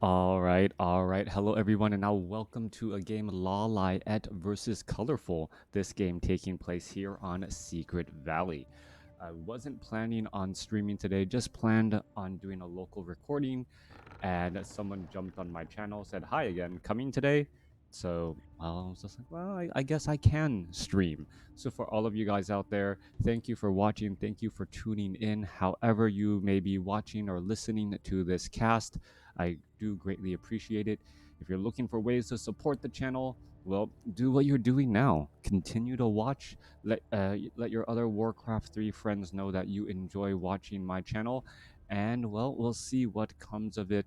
All right. Hello, everyone, and now welcome to a game LawLiet versus Colorful. This game taking place here on Secret Valley. I wasn't planning on streaming today, just planned on doing a local recording, and someone jumped on my channel, said hi again, coming today. So, well, I was just like, well, I guess I can stream. So, for all of you guys out there, thank you for watching. Thank you for tuning in. However, you may be watching or listening to this cast, I do greatly appreciate it. If you're looking for ways to support the channel, well, do what you're doing now. Continue to watch. Let your other Warcraft 3 friends know that you enjoy watching my channel, and well, we'll see what comes of it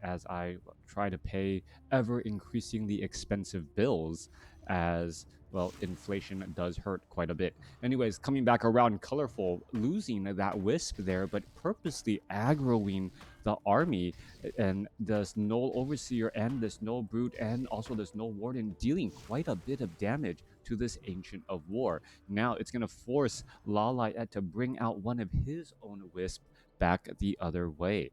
as I try to pay ever increasingly expensive bills as well, inflation does hurt quite a bit. Anyways, coming back around, Colorful losing that wisp there, but purposely aggroing the army, and the Snow Overseer and the Snow Brute and also the Snow Warden dealing quite a bit of damage to this Ancient of War. Now it's going to force LawLiet to bring out one of his own wisp back the other way.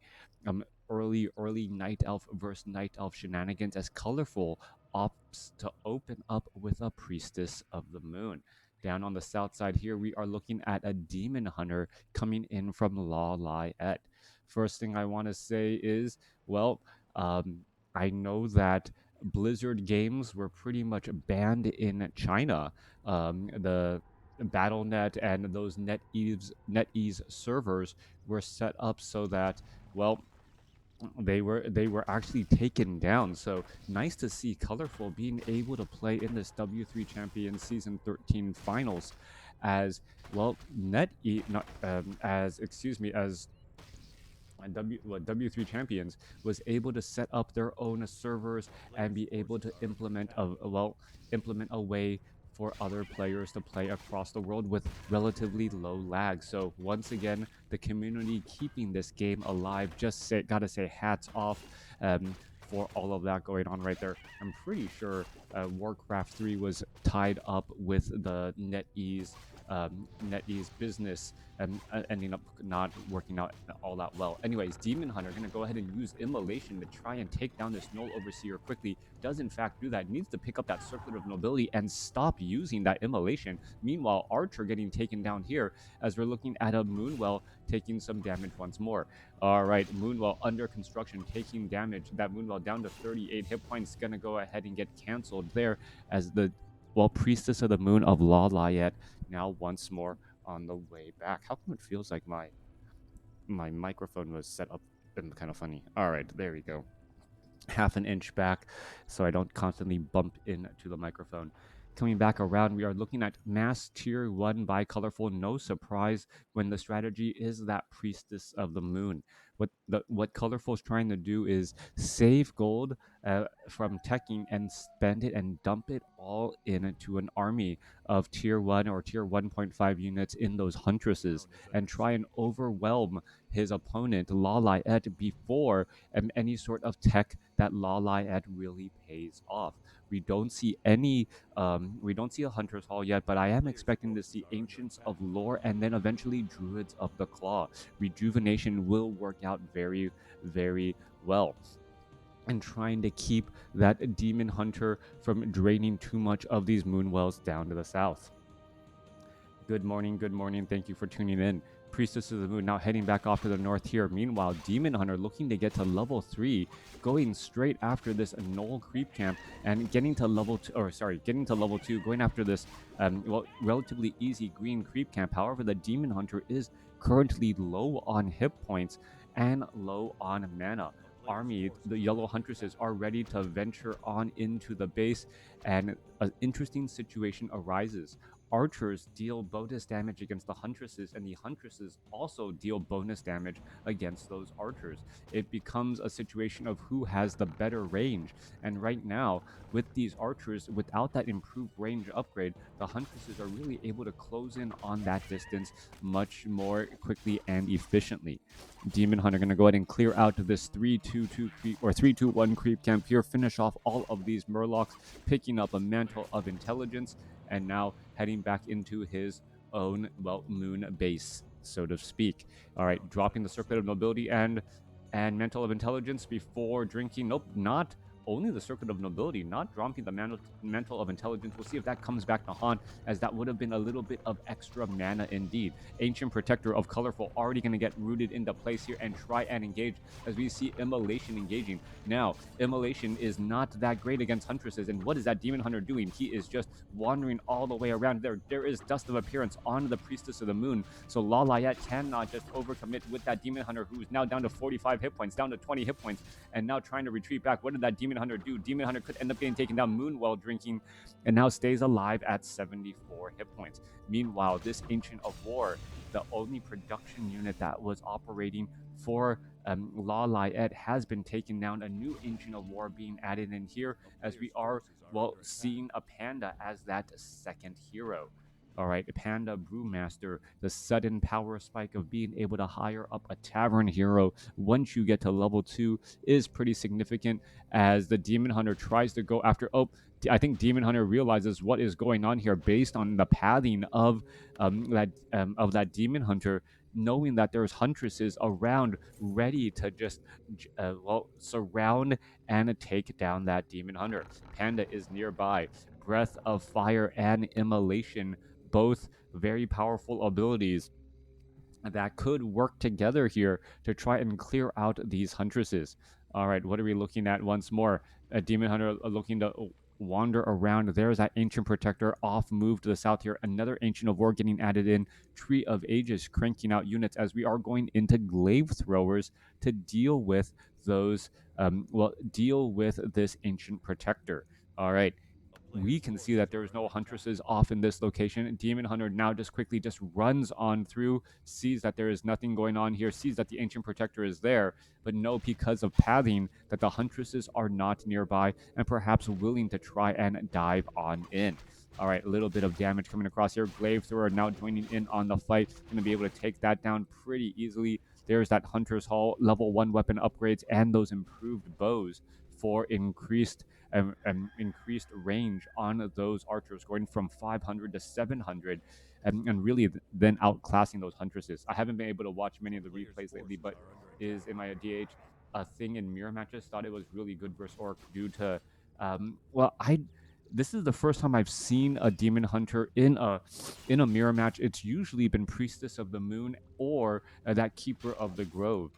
Early Night Elf versus Night Elf shenanigans as Colorful opts to open up with a Priestess of the Moon. Down on the south side here, we are looking at a Demon Hunter coming in from LawLiet. First thing I want to say is, well, um, I know that Blizzard games were pretty much banned in China. The BattleNet and those NetEase servers were set up so that, well, they were actually taken down. So nice to see Colorful being able to play in this W3 Champions Season 13 finals, as well. Not as excuse me as W3 Champions was able to set up their own servers and be able to implement a way for other players to play across the world with relatively low lag. So once again, the community keeping this game alive. Gotta say hats off for all of that going on right there. I'm pretty sure Warcraft 3 was tied up with the NetEase business and ending up not working out all that well. Anyways, Demon Hunter going to go ahead and use Immolation to try and take down this Null Overseer quickly. Does in fact do that. Needs to pick up that Circlet of Nobility and stop using that Immolation. Meanwhile, Archer getting taken down here as we're looking at a Moonwell taking some damage once more. All right, Moonwell under construction, taking damage. That Moonwell down to 38 hit points. Going to go ahead and get canceled there as the Priestess of the Moon of LawLiet now once more on the way back. How come it feels like my microphone was set up and kind of funny? All right, there we go. Half an inch back so I don't constantly bump into the microphone. Coming back around, we are looking at Mass Tier 1 by Colorful. No surprise when the strategy is that Priestess of the Moon. What Colorful is trying to do is save gold from teching and spend it and dump it all into an army of Tier 1 or Tier 1.5 units in those Huntresses and try and overwhelm his opponent, LawLiet, before any sort of tech that LawLiet really pays off. We don't see a Hunter's Hall yet, but I am expecting to see Ancients of Lore and then eventually Druids of the Claw. Rejuvenation will work out very, very well, and trying to keep that Demon Hunter from draining too much of these Moonwells down to the south. Good morning, good morning. Thank you for tuning in. Priestess of the Moon now heading back off to the north here. Meanwhile, Demon Hunter looking to get to level 3, going straight after this Null Creep Camp and getting to level 2, going after this relatively easy green Creep Camp. However, the Demon Hunter is currently low on hit points and low on mana. Army, the Yellow Huntresses, are ready to venture on into the base, and an interesting situation arises. Archers deal bonus damage against the Huntresses, and the Huntresses also deal bonus damage against those Archers. It becomes a situation of who has the better range, and right now, with these Archers, without that improved range upgrade, the Huntresses are really able to close in on that distance much more quickly and efficiently. Demon Hunter going to go ahead and clear out this 3-2-2 creep or 3-2-1 creep camp here, finish off all of these Murlocs, picking up a Mantle of Intelligence, and now heading back into his own, moon base, so to speak. All right, dropping the Circlet of Nobility and and Mantle of Intelligence before drinking. Nope, not only the Circuit of Nobility, not dropping the Mantle of Intelligence. We'll see if that comes back to haunt, as that would have been a little bit of extra mana indeed. Ancient Protector of Colorful already going to get rooted into place here and try and engage, as we see Immolation engaging. Now, Immolation is not that great against Huntresses, and what is that Demon Hunter doing? He is just wandering all the way around. There is Dust of Appearance on the Priestess of the Moon, so LawLiet cannot just overcommit with that Demon Hunter, who is now down to 45 hit points, down to 20 hit points, and now trying to retreat back. What did that Demon Hunter do? Demon Hunter could end up getting taken down moon while drinking, and now stays alive at 74 hit points. Meanwhile, this Ancient of War, the only production unit that was operating for LawLiet, has been taken down. A new Ancient of War being added in here, as we are, well, seeing a Panda as that second hero. All right, Panda Brewmaster, the sudden power spike of being able to hire up a tavern hero once you get to level 2 is pretty significant, as the Demon Hunter tries to go after. Oh, I think Demon Hunter realizes what is going on here based on the pathing of that Demon Hunter, knowing that there's Huntresses around ready to just surround and take down that Demon Hunter. Panda is nearby. Breath of Fire and Immolation, both very powerful abilities that could work together here to try and clear out these Huntresses. All right, what are we looking at once more? A Demon Hunter looking to wander around. There's that Ancient Protector off move to the south here. Another Ancient of War getting added in. Tree of Ages cranking out units, as we are going into Glaive Throwers to deal with those, deal with this Ancient Protector. All right, we can see that there's no Huntresses off in this location. Demon Hunter now just quickly just runs on through, sees that there is nothing going on here, sees that the Ancient Protector is there, but no, because of pathing, that the Huntresses are not nearby and perhaps willing to try and dive on in. All right, a little bit of damage coming across here. Glaive Thrower now joining in on the fight, going to be able to take that down pretty easily. There's that Hunter's Hall, level 1 weapon upgrades, and those improved bows for increased range on those archers, going from 500 to 700, and really then outclassing those Huntresses. I haven't been able to watch many of the replays lately, but is in my DH a thing in mirror matches. Thought it was really good versus Orc due to, this is the first time I've seen a Demon Hunter in a mirror match. It's usually been Priestess of the Moon or that Keeper of the Grove.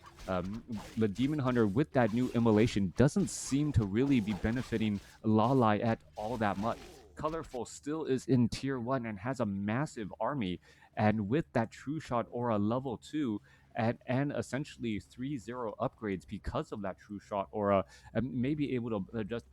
The Demon Hunter with that new Immolation doesn't seem to really be benefiting LawLiet all that much. Colorful still is in tier 1 and has a massive army, and with that True Shot Aura level 2 and essentially 3-0 upgrades because of that True Shot Aura, may be able to just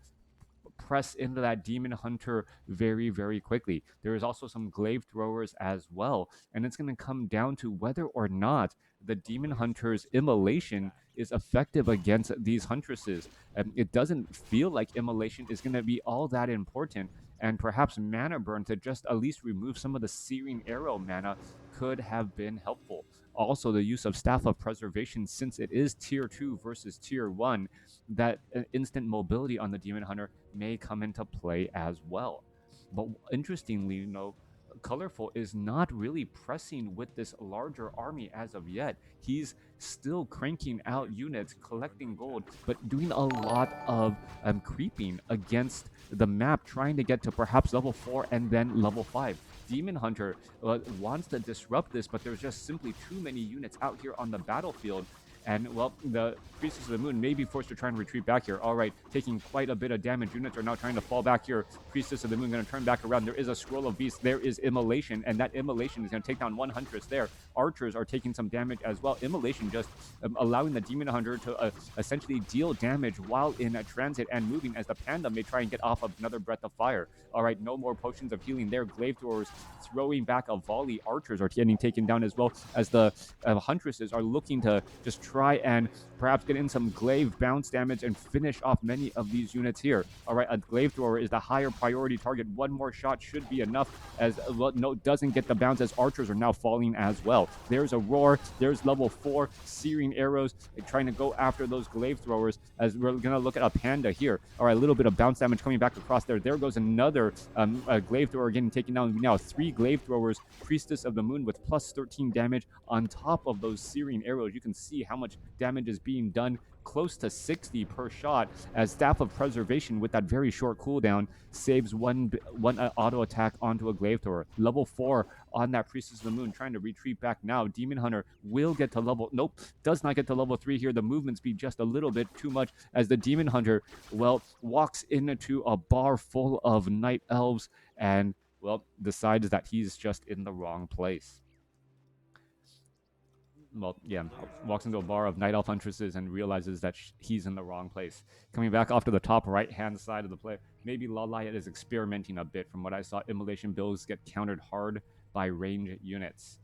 press into that Demon Hunter very, very quickly. There is also some Glaive Throwers as well, and it's going to come down to whether or not the Demon Hunter's Immolation is effective against these Huntresses. It doesn't feel like Immolation is going to be all that important, and perhaps Mana Burn to just at least remove some of the Searing Arrow mana could have been helpful. Also, the use of Staff of Preservation, since it is tier 2 versus tier 1, that instant mobility on the Demon Hunter may come into play as well. But interestingly, Colorful is not really pressing with this larger army as of yet. He's still cranking out units, collecting gold, but doing a lot of creeping against the map, trying to get to perhaps level 4 and then level 5. Demon Hunter wants to disrupt this, but there's just simply too many units out here on the battlefield. And, well, the Priestess of the Moon may be forced to try and retreat back here. All right, taking quite a bit of damage. Units are now trying to fall back here. Priestess of the Moon going to turn back around. There is a Scroll of Beasts. There is Immolation, and that Immolation is going to take down one Huntress there. Archers are taking some damage as well. Immolation just allowing the Demon Hunter to essentially deal damage while in transit and moving, as the Panda may try and get off of another Breath of Fire. All right, no more potions of healing there. Glaive Throwers throwing back a volley. Archers are getting taken down as well, as the Huntresses are looking to just try and perhaps get in some glaive bounce damage and finish off many of these units here. All right, a Glaive Thrower is the higher priority target. One more shot should be enough, as doesn't get the bounce, as archers are now falling as well. There's a Roar. There's level 4 Searing Arrows trying to go after those Glaive Throwers, as we're going to look at a Panda here. All right, a little bit of bounce damage coming back across there. There goes another Glaive Thrower getting taken down. Now 3 Glaive Throwers, Priestess of the Moon with plus 13 damage on top of those Searing Arrows. You can see how much damage is being done, close to 60 per shot, as Staff of Preservation with that very short cooldown saves one auto attack onto a Glaive Thrower. Level 4 on that Priestess of the Moon, trying to retreat back now. Demon Hunter will get to level, nope, does not get to level 3 here. The movement speed just a little bit too much, as the Demon Hunter, well, walks into a bar full of Night Elves and, well, decides that he's just in the wrong place. Well, yeah, walks into a bar of Night Elf Huntresses and realizes that he's in the wrong place. Coming back off to the top right-hand side of the play, maybe LawLiet is experimenting a bit. From what I saw, Immolation builds get countered hard by range units.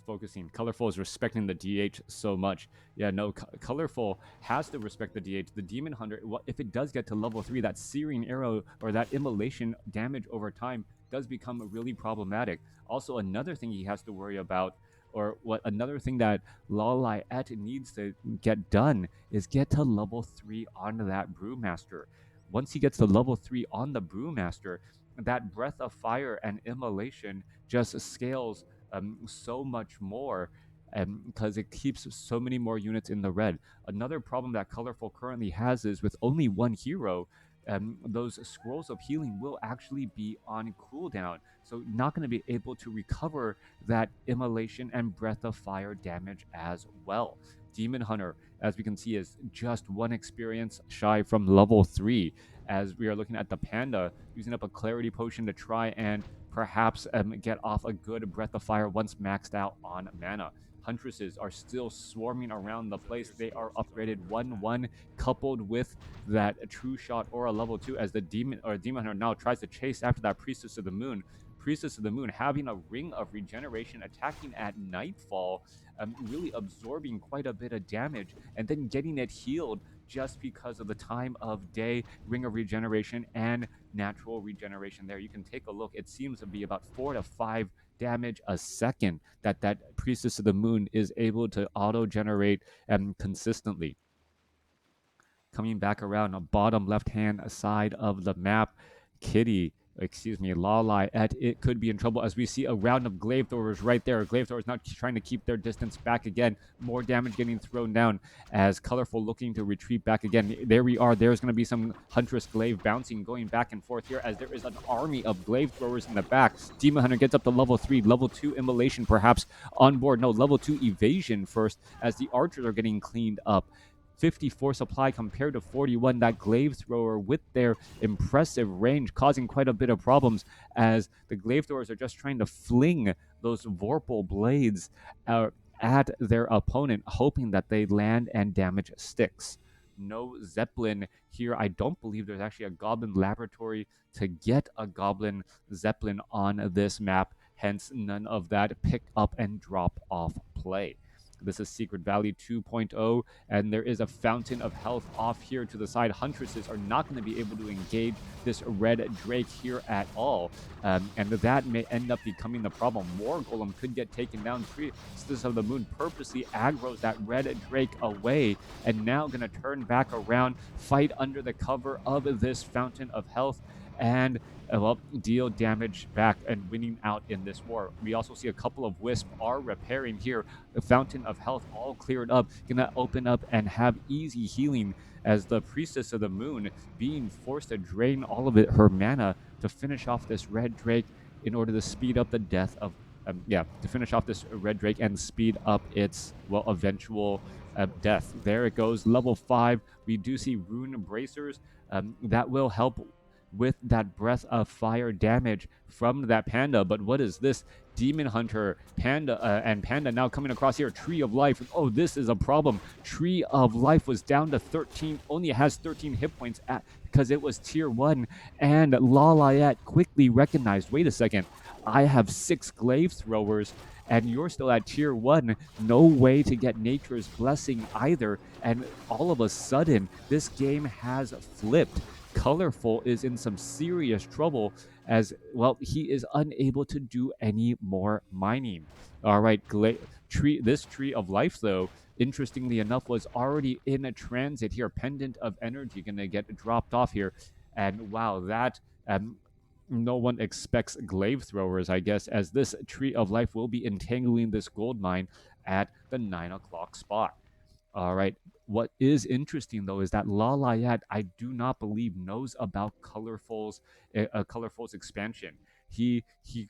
Focusing. Colorful is respecting the DH so much. Yeah, no, Colorful has to respect the DH. The Demon Hunter, if it does get to level 3, that Searing Arrow or that Immolation damage over time does become really problematic. Also, another thing he has to worry about, or another thing that LawLiet needs to get done, is get to level 3 on that Brewmaster. Once he gets to level 3 on the Brewmaster, that Breath of Fire and Immolation just scales so much more, because it keeps so many more units in the red. Another problem that Colorful currently has is with only one hero, those Scrolls of Healing will actually be on cooldown, so not going to be able to recover that Immolation and Breath of Fire damage as well. Demon Hunter, as we can see, is just one experience shy from level 3, as we are looking at the Panda using up a Clarity Potion to try and perhaps get off a good Breath of Fire once maxed out on mana. Huntresses are still swarming around the place. They are upgraded 1-1, coupled with that True Shot Aura level 2, as the Demon Hunter now tries to chase after that Priestess of the Moon. Priestess of the Moon having a Ring of Regeneration, attacking at nightfall, really absorbing quite a bit of damage, and then getting it healed just because of the time of day, Ring of Regeneration, and natural regeneration there. You can take a look. It seems to be about 4 to 5 damage a second that Priestess of the Moon is able to auto-generate consistently. Coming back around the bottom left-hand side of the map, LawLiet, it could be in trouble, as we see a round of Glaive Throwers right there. Glaive Throwers not trying to keep their distance back again. More damage getting thrown down, as Colorful looking to retreat back again. There we are. There's going to be some Huntress Glaive bouncing, going back and forth here, as there is an army of Glaive Throwers in the back. Demon Hunter gets up to level 3. Level 2 Immolation perhaps on board. No, level 2 Evasion first, as the archers are getting cleaned up. 54 supply compared to 41. That Glaive Thrower with their impressive range causing quite a bit of problems, as the Glaive Throwers are just trying to fling those Vorpal blades at their opponent, hoping that they land and damage sticks. No Zeppelin here. I don't believe there's actually a Goblin Laboratory to get a Goblin Zeppelin on this map, hence none of that pick up and drop off play. This is Secret Valley 2.0, and there is a Fountain of Health off here to the side. Huntresses are not going to be able to engage this red Drake here at all, and that may end up becoming the problem. War Golem could get taken down. Priestess of the Moon purposely aggroes that red Drake away, and now going to turn back around, fight under the cover of this Fountain of Health, and deal damage back and winning out in this war. We also see a couple of Wisp are repairing here. The Fountain of Health all cleared up, gonna open up and have easy healing, as the Priestess of the Moon being forced to drain all of her mana to finish off this red Drake in order to speed up the death of to finish off this red Drake and speed up its eventual death. There it goes, level 5. We do see Rune Bracers that will help with that Breath of Fire damage from that Panda. But what is this? Demon Hunter, Panda, and Panda now coming across here. Tree of Life. Oh, this is a problem. Tree of Life was down to 13, only has 13 hit points because it was tier 1, and LawLiet quickly recognized, wait a second, I have 6 Glaive Throwers, and you're still at tier 1, no way to get Nature's Blessing either, and all of a sudden, this game has flipped. Colorful is in some serious trouble, as he is unable to do any more mining. All right, this Tree of Life, though, interestingly enough, was already in a transit here. Pendant of Energy gonna get dropped off here, and wow, that no one expects Glaive Throwers, I guess, as this Tree of Life will be entangling this gold mine at the 9 o'clock spot. All right. What is interesting though is that LawLiet, I do not believe, knows about Colorful's expansion. He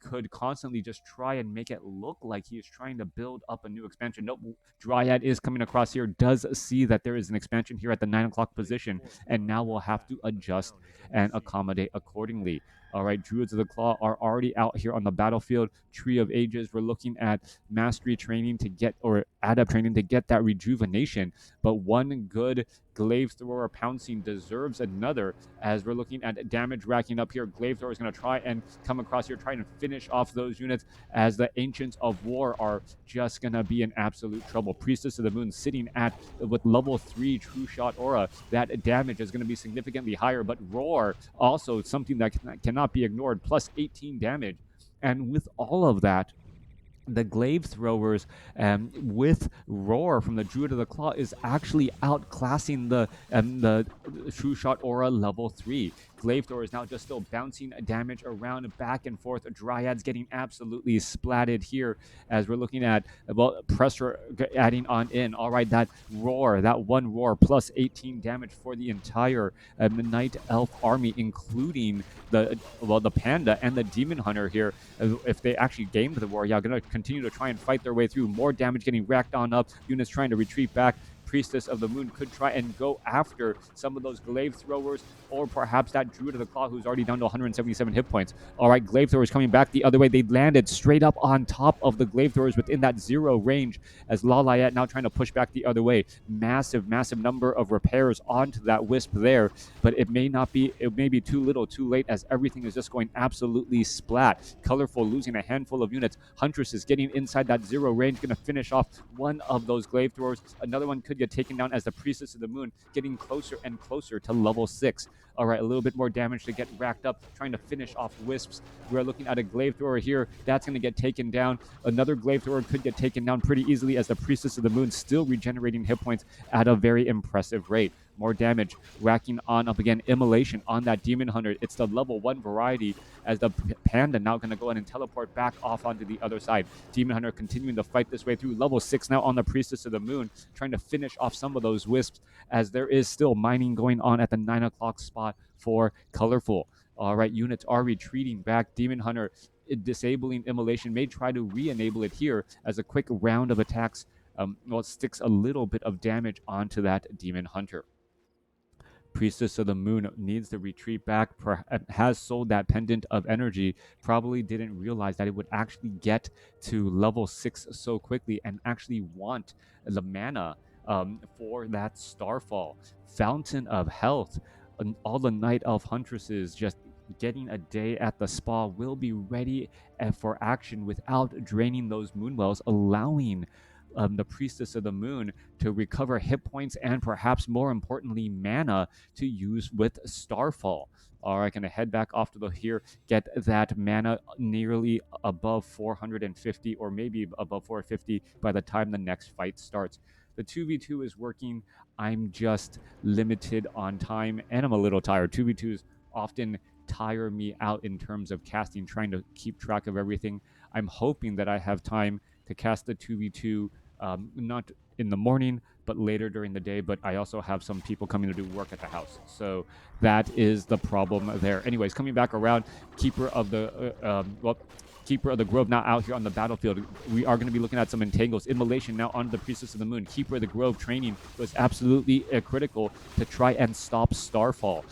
could constantly just try and make it look like he is trying to build up a new expansion. Nope, Dryad is coming across here, does see that there is an expansion here at the 9 o'clock position, and now we'll have to adjust and accommodate accordingly. All right, Druids of the Claw are already out here on the battlefield. Tree of Ages, we're looking at mastery training to get, or adept training to get that rejuvenation. But one good glaive thrower pouncing deserves another, as we're looking at damage racking up here. Glaive thrower is going to try and come across here, trying to finish off those units, as the Ancients of War are just going to be in absolute trouble. Priestess of the Moon sitting at, with level 3 True Shot Aura, that damage is going to be significantly higher, but Roar also something that cannot be ignored, plus 18 damage. And with all of that, the glaive throwers with Roar from the Druid of the Claw is actually outclassing the True Shot Aura level 3. Glaive thrower is now just still bouncing damage around back and forth. Dryads getting absolutely splatted here, as we're looking at, well, Pressure adding on in. All right, that Roar, that one Roar plus 18 damage for the entire Night Elf army, including the Panda and the Demon Hunter here. If they actually gamed the Roar, yeah, going to continue to try and fight their way through. More damage getting racked on up. Units trying to retreat back. Priestess of the Moon could try and go after some of those glaive throwers, or perhaps that Druid of the Claw, who's already down to 177 hit points. All right, glaive throwers coming back the other way. They landed straight up on top of the glaive throwers within that 0 range, as LawLiet now trying to push back the other way. Massive number of repairs onto that Wisp there, but it may be too little too late, as everything is just going absolutely splat. Colorful losing a handful of units. Huntress is getting inside that 0 range, going to finish off one of those glaive throwers. Another one could get taken down, as the Priestess of the Moon getting closer and closer to level 6. All right, a little bit more damage to get racked up, trying to finish off Wisps. We're looking at a glaive thrower here. That's going to get taken down. Another glaive thrower could get taken down pretty easily, as the Priestess of the Moon still regenerating hit points at a very impressive rate. More damage racking on up again. Immolation on that Demon Hunter. It's the level 1 variety, as the Panda now going to go ahead and teleport back off onto the other side. Demon Hunter continuing to fight this way through. Level 6 now on the Priestess of the Moon, trying to finish off some of those Wisps, as there is still mining going on at the 9 o'clock spot for Colorful. All right, units are retreating back. Demon Hunter disabling Immolation, may try to re-enable it here, as a quick round of attacks sticks a little bit of damage onto that Demon Hunter. Priestess of the Moon needs to retreat back, has sold that pendant of energy, probably didn't realize that it would actually get to level 6 so quickly, and actually want the mana for that Starfall. Fountain of Health, and all the Night Elf Huntresses just getting a day at the spa will be ready for action without draining those Moonwells, allowing the Priestess of the Moon to recover hit points, and perhaps more importantly, mana to use with Starfall. All right, going to head back off to the here, get that mana nearly above 450, or maybe above 450 by the time the next fight starts. The 2v2 is working. I'm just limited on time, and I'm a little tired. 2v2s often tire me out in terms of casting, trying to keep track of everything. I'm hoping that I have time to cast the 2v2, not in the morning, but later during the day. But I also have some people coming to do work at the house, so that is the problem there. Anyways, coming back around, Keeper of the Keeper of the Grove now out here on the battlefield. We are going to be looking at some entangles. Immolation now onto the Priestess of the Moon. Keeper of the Grove training was absolutely critical to try and stop Starfall.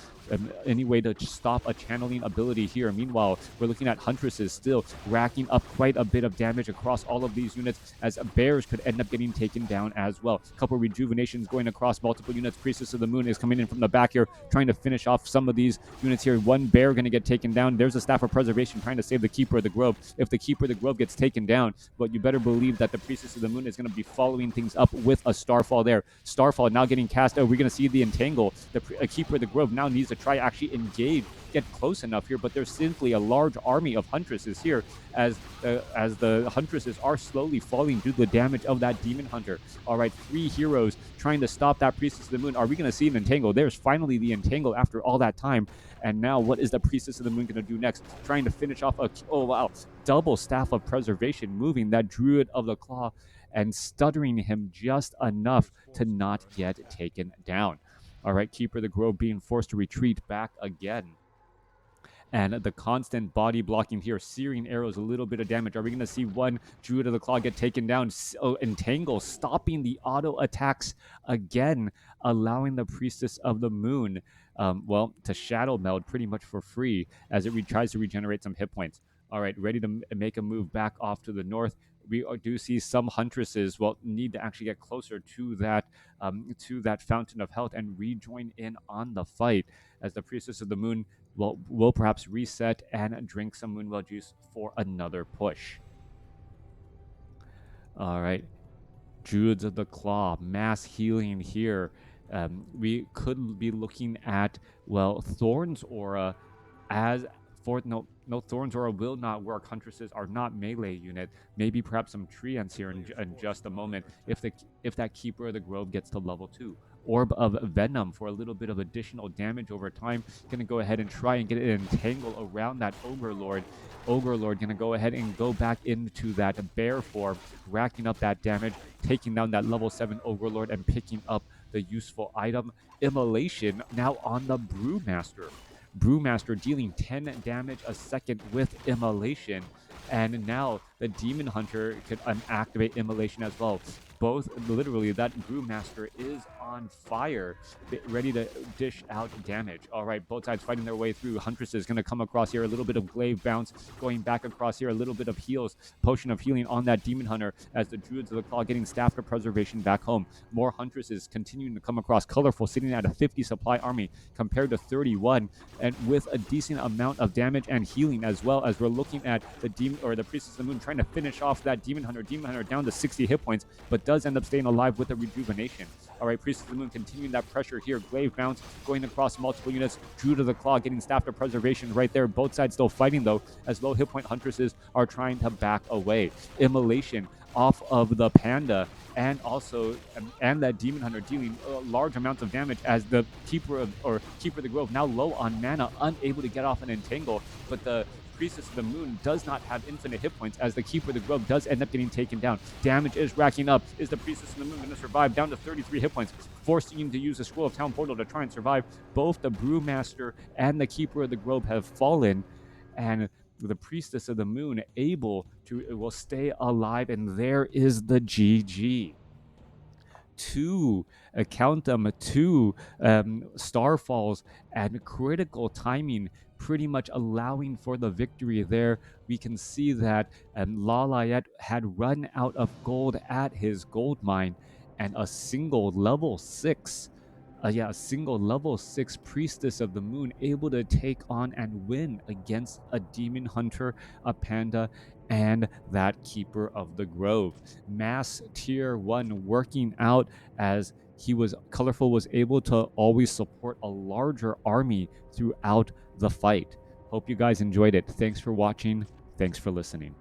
Any way to stop a channeling ability here. Meanwhile, we're looking at Huntresses still racking up quite a bit of damage across all of these units, as Bears could end up getting taken down as well. A couple rejuvenations going across multiple units. Priestess of the Moon is coming in from the back here, trying to finish off some of these units here. One Bear going to get taken down. There's a Staff of Preservation trying to save the Keeper of the Grove. If the Keeper of the Grove gets taken down, but you better believe that the Priestess of the Moon is going to be following things up with a Starfall there. Starfall now getting cast out. We're going to see the entangle. The Keeper of the Grove now needs to try actually engage, get close enough here, but there's simply a large army of Huntresses here, as the Huntresses are slowly falling due to the damage of that Demon Hunter. All right, 3 heroes trying to stop that Priestess of the Moon. Are we going to see an entangle? There's finally the entangle after all that time. And now what is the Priestess of the Moon going to do next? Trying to finish off a, oh wow, double Staff of Preservation, moving that Druid of the Claw and stuttering him just enough to not get taken down. All right, Keeper of the Grove being forced to retreat back again. And the constant body blocking here, searing arrows, a little bit of damage. Are we going to see one Druid of the Claw get taken down? Entangle, stopping the auto attacks again, allowing the Priestess of the Moon, to shadow meld pretty much for free as it tries to regenerate some hit points. All right, ready to make a move back off to the north. We do see some huntresses need to actually get closer to that fountain of health and rejoin in on the fight as the Priestess of the Moon will perhaps reset and drink some Moonwell juice for another push. All right, Druids of the Claw, mass healing here. We could be looking at Thorn's aura as for no Thorn's aura will not work. Huntresses are not melee unit. Maybe perhaps some treants here in just a moment if that Keeper of the Grove gets to level 2. Orb of Venom for a little bit of additional damage over time. Gonna go ahead and try and get it entangled around that Ogre Lord. Ogre Lord gonna go ahead and go back into that bear form, racking up that damage, taking down that level 7 Ogre Lord and picking up the useful item. Immolation now on the Brewmaster. Brewmaster dealing 10 damage a second with Immolation. And now the Demon Hunter could activate Immolation as well. Both, literally, that Brewmaster is on fire, ready to dish out damage. All right, both sides fighting their way through. Huntress is going to come across here, a little bit of glaive bounce, going back across here, a little bit of heals, potion of healing on that Demon Hunter as the Druids of the Claw getting staff of preservation back home. More Huntresses continuing to come across. Colorful sitting at a 50 supply army compared to 31, and with a decent amount of damage and healing as well, as we're looking at the Demon or the Priestess of the Moon trying to finish off that Demon Hunter. Demon Hunter down to 60 hit points, but does end up staying alive with a rejuvenation. All right, Priestess of the Moon continuing that pressure here. Glaive bounce going across multiple units. Druid of the Claw getting staff of preservation right there. Both sides still fighting though, as low hit point Huntresses are trying to back away. Immolation off of the Panda, and also that Demon Hunter dealing large amounts of damage as the Keeper of the Grove now low on mana, unable to get off an entangle, but the Priestess of the Moon does not have infinite hit points as the Keeper of the Grove does end up getting taken down. Damage is racking up. Is the Priestess of the Moon going to survive? Down to 33 hit points, forcing him to use the Scroll of Town Portal to try and survive. Both the Brewmaster and the Keeper of the Grove have fallen, and the Priestess of the Moon able to stay alive, and there is the GG. Two Starfalls and critical timing pretty much allowing for the victory there. We can see that LawLiet had run out of gold at his gold mine, and a single level 6 Priestess of the Moon able to take on and win against a Demon Hunter, a Panda, and that Keeper of the Grove. Mass tier 1 working out as Colorful was able to always support a larger army throughout the fight. Hope you guys enjoyed it. Thanks for watching. Thanks for listening.